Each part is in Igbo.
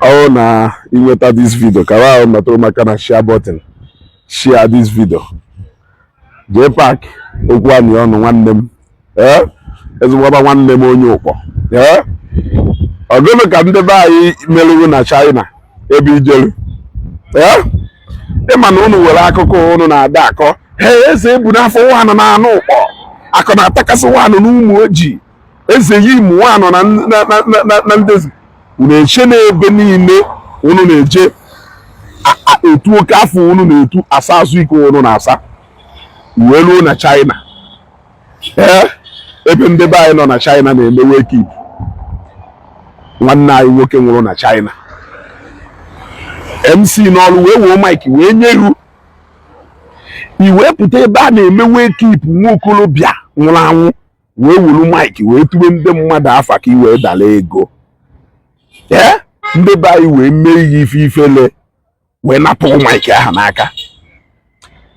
Oh, na inweta this video kara ahụ metụrụ maka na share button share this video. Jpac okwu anyị ọnụ nwanne m ezigbo nwanne m onye ụkpọ ọgụnụ ka ndị be anyị merụrụ na China ebe ijelu ịma na unu were akụkọ unu na-ada akọ eze ebu n'afọ nwanụ na anụ ụkpọ akọ na-atakasị nwanụ n'ụmụ ojii eze yi ụmụ nwanụ na ndezi unu eche n'ebe niile unu na-eje etu oke afọ unu na-etu asa azụ ike unu na-asa uwe ruo na China ebe ndị be anyị nọ na China na-eme wake up. Nwanne anyị nwoke nwụrụ na China, MC n'ọrụ wee wuo mike wee nyeru iwe pụta ebe a na-eme wake up nwa okolobịa nwụrụ anwụ wee wuru mike wee tube ndị mmadụ afa ka iwee dala ego ndị be anyị wee mee ihe ifele wee napụ mike aha n'aka.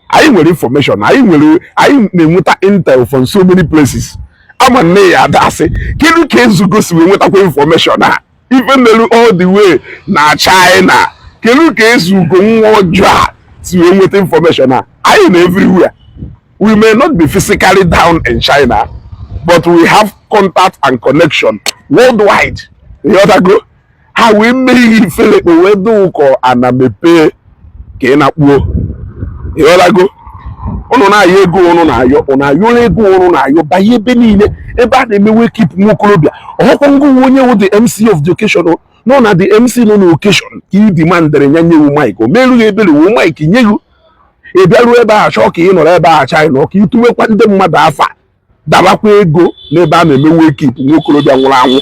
Anyị nwere information, anyị na-enweta intel from so many places. Ama nne ya adasị kedu ka ezugo si wee nwetakwa information a even all the way na China, kedu ka ezugo nwa ọjọọ a si wee nweta information a. Anyị na everywhere. We may not be physically down in China, but we have contact and connection worldwide. You go ha wee mee ihe ifele wee do ụkọ ana mepe ka ị na-akpuo. Go unu na-ayọ ego unu na-ayọ ego unu na-ayọ banye ebe niile ebe a na-eme wake up nwa okorobịa ọhụkwa ngụ onye wụ the MC of the occasion nọ na the MC nọ na occasion ka ị demandere nya nyewu mike o meru ebele wu mike nyewu ebiaru ebe a chọọ ka ị nọrọ ebe a China ka ịtụwekwa ndị mmadụ afa dabakwa ego n'ebe a na-eme wake up nwa okorobịa nwụrụ anwụ.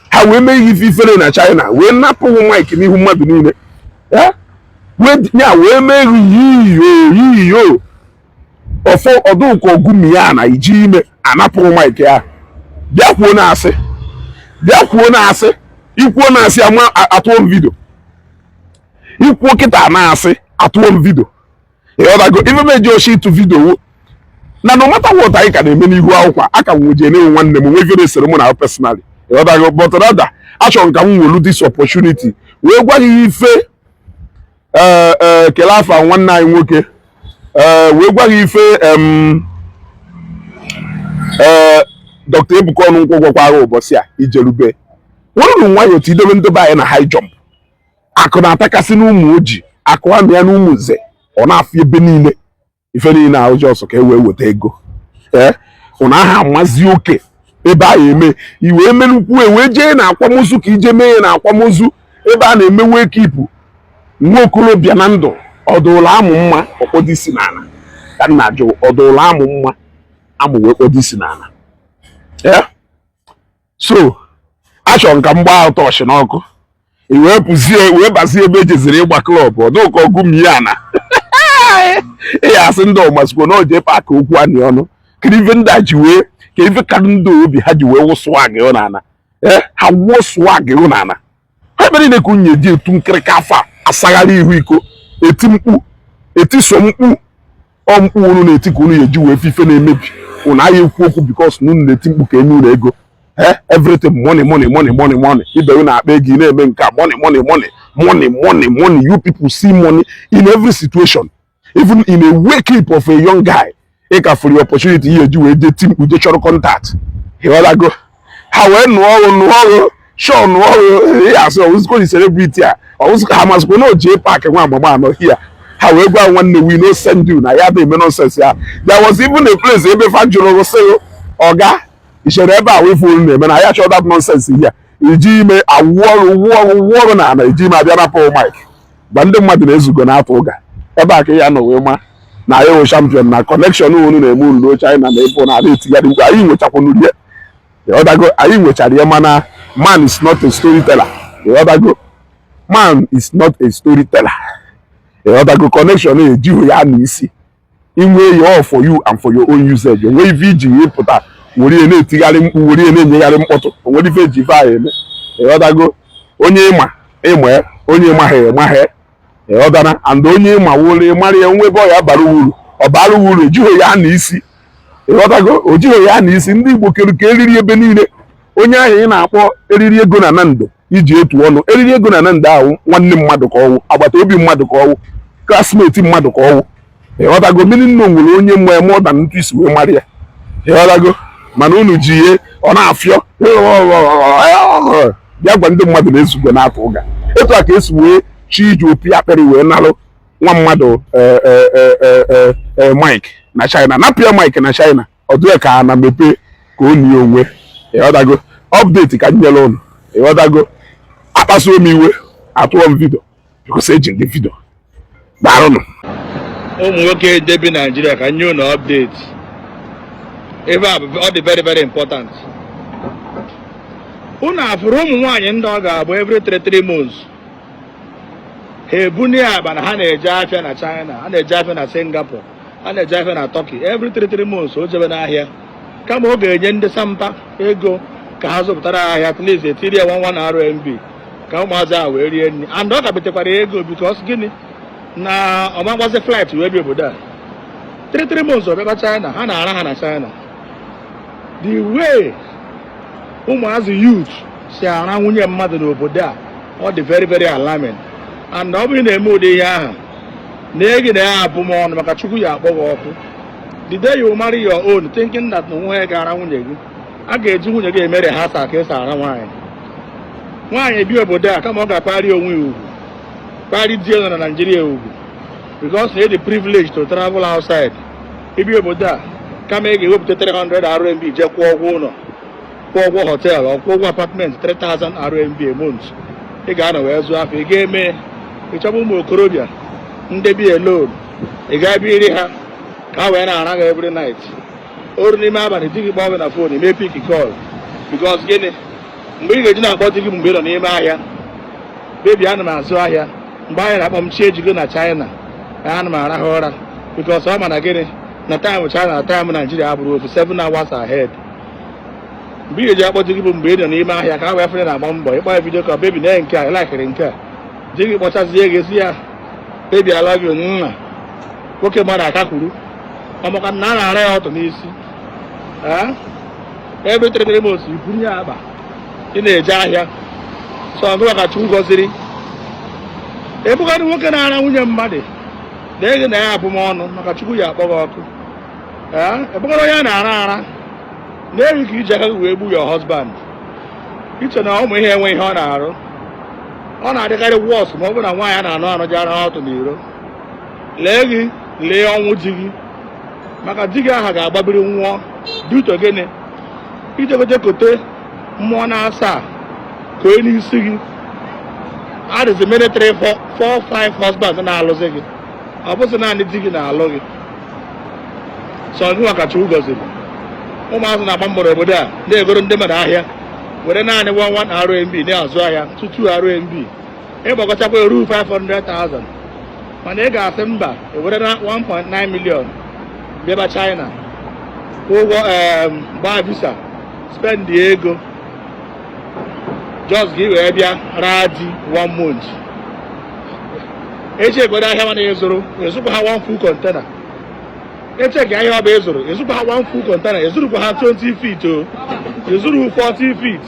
Ha wee mee ihe ifere na China wee napụ mike n'ihu mmadụ niile wee meru yiyo ọfọ ọdụkọ ogumi ya na iji ime anapụ mike ya bịa kwuo na-asị ikwuo na-asị ama atụọ m vidio ikwuo kịta na-asị atụọ m vidio ịghọtago ife meji oshi ịtụ vidio na no matter what anyị ka na-eme n'ihu akwụkwọ aka m nweje na nwanne m nwee vidio sere mụ na personally ịghọtago but rather achọrọ m ka m nwelu this opportunity wee gwa gị ife kele afa nwanne anyị nwoke wee gwa gị ife Dr. Ebuka ọnụ nkwụ gwakwara ụbọchị a ijerube nwere nwayọ tidebe ndị be anyị na high jump akụ na-atakasị n'ụmụ ojii akụ amị ya n'ụmụ nze ọ na-afụ ebe niile ife niile ahụ ọsọ ka e wee weta ego ụna aha amazi oke ebe a eme iwe emenukwu wee jee na akwamozu ka ije mee na akwamozu ebe a na-eme wake up nwa okorobịa na ndụ ọdụlụ amụ mma ọkpọdisi n'ala ka nna ajụ ọdụlụ amụ mma amụ wee kpọdisi n'ala so achọrọ nka mgba ọtọọchị n'ọkụ wee pụzie wee bazie ebe ejeziri ịgba klọb ọdụka ọgụmiana ịya asị ndị ọmasikwo na Jpac okwu anyị ọnụ ka ife ndị a ji wee ka ife ka ndị obi ha ji wee wụsụwa gị n'ala ha wụsụwa gị n'ala ha ebe niile ka unye ji etu nkịrịka afọ asagharị ihu iko eti mkpu etiso mkpu mkpu unu na-eti ka unu eji wee fife na-emebi unu ahịa ekwu okwu because unu na-eti mkpu ka enye unu ego everything money ibe unu akpa ego na-eme nke money. You people see money in every situation, even in a wake up of a young guy ị ka for the opportunity ihe eji wee deti mkpu je chọrọ contact go ha wee nụọ ọrụ show nụọ ya asị ọwụzikọ celebrity a ọwụzikọ ha masịkwa na Jpac nwa agbagba anọ here ha wee gwa nwanne we no send you na ya dị eme nonsense ya. There was even a place ebe fa jụrụ sị ọga ishere ebe a wefu na-eme na ya chọọ that nonsense here iji ime awụọrụ na ana iji ime abịa na Paul Mike gba ndị mmadụ na-ezugo na-atụ ụga ebe a ka ya nọ wee ma na ya wụ champion na connection unu na-eme unu China na ebe na-adị etigharị mgbe anyị nwechakwanụ rie anyị nwechara ya mana man is not a storyteller. Man is not a storyteller. Connection ejighị ya n'isi inwe ya all for you and for your own usage. Enwe ife iji ịpụta were na-etigharị mkpu were na-enyegharị mkpọtụ onwere ife eji ife anyị eme onye ịma onye ịmaghị and onye ịma wole mara ya nwebe ọ ya bara uru ọ bara uru ejighị ya n'isi o jighị ya n'isi. Ndị Igbo kere ka eriri ebe niile onye ahụ ị na-akpọ eriri ego na Nando iji etu ọnụ eriri ego na ndị ahụ nwanne mmadụ ka ọwụ agbata obi mmadụ ka ọwụ klasmeti mmadụ ka ọwụ ịghọtago mmiri nna nwere onye mgbe mụọ na ntụ isi wee mara ya ịghọtago mana unu ji ihe ọ na-afịọ bịa gwa ndị mmadụ na-ezugbo na-atụ ụga etu a ka esi wee chi iji opi akpịrị wee nalụ nwa mmadụ Mike na China napịa Mike na China ọ dịghị ka na mepee ka o nie onwe ịghọtago update ka nyere ụnụ ịghọtago akpasuo m iwe atụọ m vidio because eji ndị vidio darụnụ ụmụ nwoke ndị bi Nigeria ka nye ụnụ update ebe a ọ dị very very important. Ụnụ afụrụ ụmụ nwaanyị ndị ọ ga-abụ every 3 months ha ebunye akpa na ha na-eje afịa na China, ha na-eje afịa na Singapore, ha na-eje afịa na Turkey every 3 months o jebe n'ahịa kama ọ ga-enye ndị sampa ego ka ha zụpụtara ahịa at least etiri ya 11 RMB ka ụmụazị ahụ wee rie nri and ọ kapịtakwara ego because gịnị na ọmagbazi flight wee bịa obodo a 3 months ọ bịaba China ha na-ara ha na China. The way ụmụazị youth si ara nwunye mmadụ n'obodo a ọ dị very very alarming and ọ bụrụ na-eme ụdị ihe ahụ na-egi na ya abụ m ọnụ maka Chukwu ya akpọ gị ọkụ. The day you marry your own thinking that na nwa ga-ara nwunye gị a ga-eji nwunye gị emere ha asa ka esi ara nwaanyị bi obodo a kama ọ ga-akparị onwe ya ugwu kparị di ya na Nigeria ugwu because na the privilege to travel outside ibi obodo a kama ị ga-ewepụta 300 RMB je kwụọ ụgwọ ụlọ kwụọ ụgwọ hotel ọ kwụọ ụgwọ apartment 3000 RMB a month ị ga-anọ wee zụọ afọ ị ga-eme ịchọba ụmụ okorobịa ndị bi alone ị ga-abịa iri ha ka ha wee na-ara gị every night oru n'ime abalị di gị kpọọ gị na fon ime pik call because gịnị mgbe ị ga-eji na-akpọ di gị mgbe ị nọ n'ime ahịa bebi ana m azụ ahịa mgbe anyị na-akpọ m chi ejigo na China ana m arahụ ụra because ọ ma na gịnị na time China na time Nigeria abụrụ ofu 7 hours ahead. Mgbe ị ga-eji akpọ di gị bụ mgbe ị nọ n'ime ahịa ka ha wee fere na-agba mbọ ịkpọ ya vidio ka bebi na nke a ịlakịrị nke a di gị kpọchazie gị esi ya bebi ala gị nna nwoke mmadụ aka kwuru ọmaka na a na-ara ya ọtọ n'isi ebe 3 months ibunye ya akpa ị na-eje ahịa so ọgụ maka Chukwu gọziri ebugharị nwoke na-ara nwunye mmadụ na-ege na ya abụmọnụ maka Chukwu ya akpọ gị ọkụ ebugharị onye a na-ara ara na-eyi ka iji aka gị wee gbu your husband iche na ụmụ ihe enwe ihe ọ na-arụ ọ na-adịkarị wọs ma ọ bụrụ na nwaanyị a na-anụ anụ ji ara ọtụ n'iro lee gị lee ọnwụ di gị maka di gị aha ga-agbabiri nwụọ duto gịnị ijegoje kote mmụọ na-asa ka onye n'isi gị adịzi military 4-5 husband na-alụzi gị ọ bụzi naanị di gị na-alụ gị so gị maka Chukwu gọziri ụmụazị na-agba mbọ n'obodo a na-egoro ndị mmadụ ahịa were naanị 11 RMB na-azụ ahịa 2 RMB ịgbakọchakwa eru 500,000 mana ị ga-asị mba ewere na 1.9 million bịaba China ụgwọ gbaa visa spend ego just gị wee bịa raa di 1 month eche egodo ahịa mana ezụkwa ha 1 full container eche gị ahịa ọ bụ ezụrụ ezụkwa ha 1 full container ezụrụkwa ha 20 feet o ezụrụ 40 feet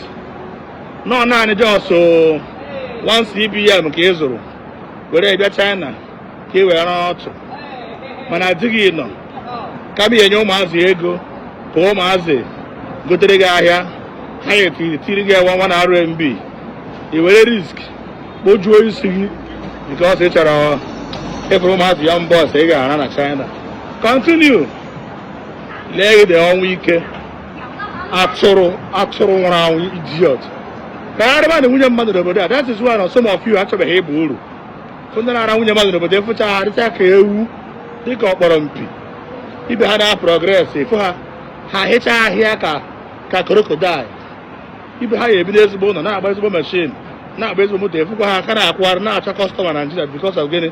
nọ naanị just 1 CBM ka ezụrụ were bịa China ka ị wee raa ọtụ mana di gị nọ kama enye ụmụazị ego ka ụmụazị gotere gị ahịa ha ya tiri gị 1 RMB i were risk kpojuo isi gị because ị chọrọ ịfụrụ ụmụazị ya mbọ ị ga-ara na China. Continue lee gị dị ọnwụ ike atụrụ nwụrụ anwụ idiot ka ya rịba na nwunye mmadụ n'obodo a that is why some of you achọbeghị ịba uru ndị na-ara nwunye mmadụ n'obodo efụcha ha dịcha ka ewu dịka ọkpọrọ mpi ibe ha na progress efu ha hịcha ahịa ka krokodil ibe ha ya ebi n'ezigbo ụlọ na-agba ezigbo machine na-agba ezigbo moto efukwa ha aka na-akwụgharị na-achọ kọstọma na Nigeria because of gịnị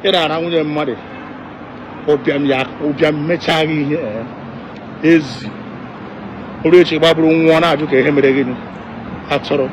ị na-ara nwunye mmadụ ụbịam mechaghị ihe ezi oru echi gbaburu nwụọ na-ajụ ka ihe mere gịnị atụrụ